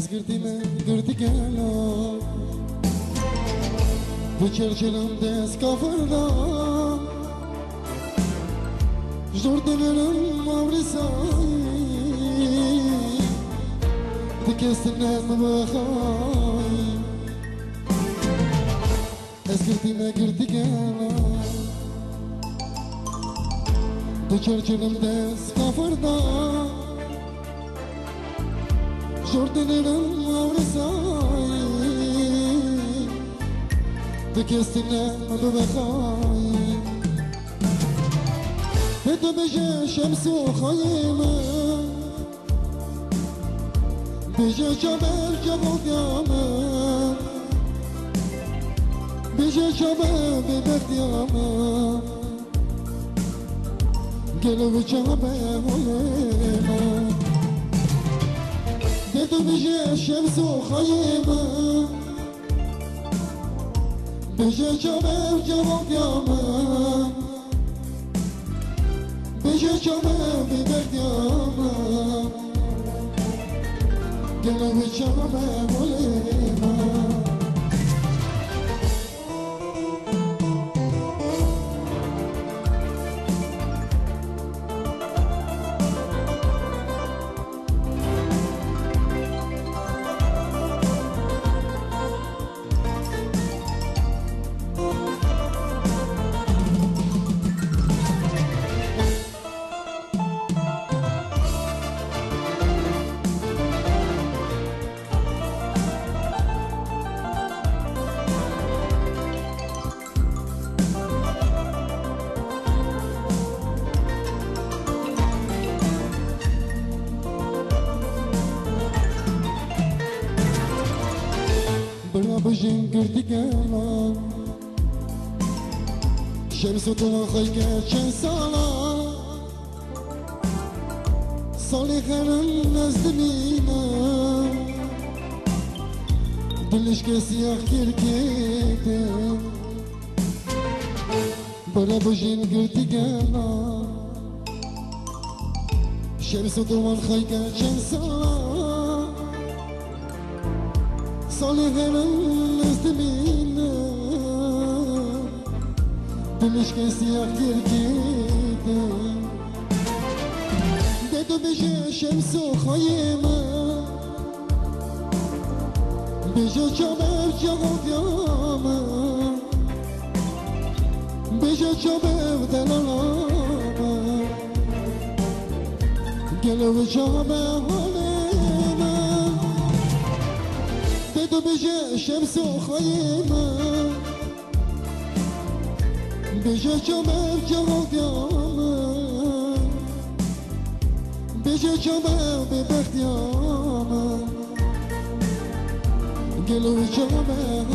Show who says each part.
Speaker 1: قرتي ما قرتي كالا بچرچلم دست کافردا جور دلم مورسای دکستنه مبخای اسکرتی ما گرتی گلا بچرچلم دست کافردا جور دلم مورسای دکستنه مبخای بدو بجه شمس و خایمه بجه جبل جبل دیامه بجه جبل ببردیامه گلو جبل غلیمه بدو بجه شمس و خایمه بجه جبل جبل دیامه بجه جبل ببردیامه گلو جبل غلیمه بجين قردي قالا شمس طلع خيكا شن سالا صالي خيرن ناس دمينا دلش كسياح كيركيتا برا بجين قردي قالا شمس طلع خيكا شن سالا صالي غيرن نستمينا دلش كسياح كيركيتا بدو بجي شمس وخيمة بجي شباب جغل ياما بجي شباب دلالاما قلب شباب غليمة بدو بجي شمس وخيمة بجي شباب جغل ياما بجي شباب ببخت ياما قلو شباب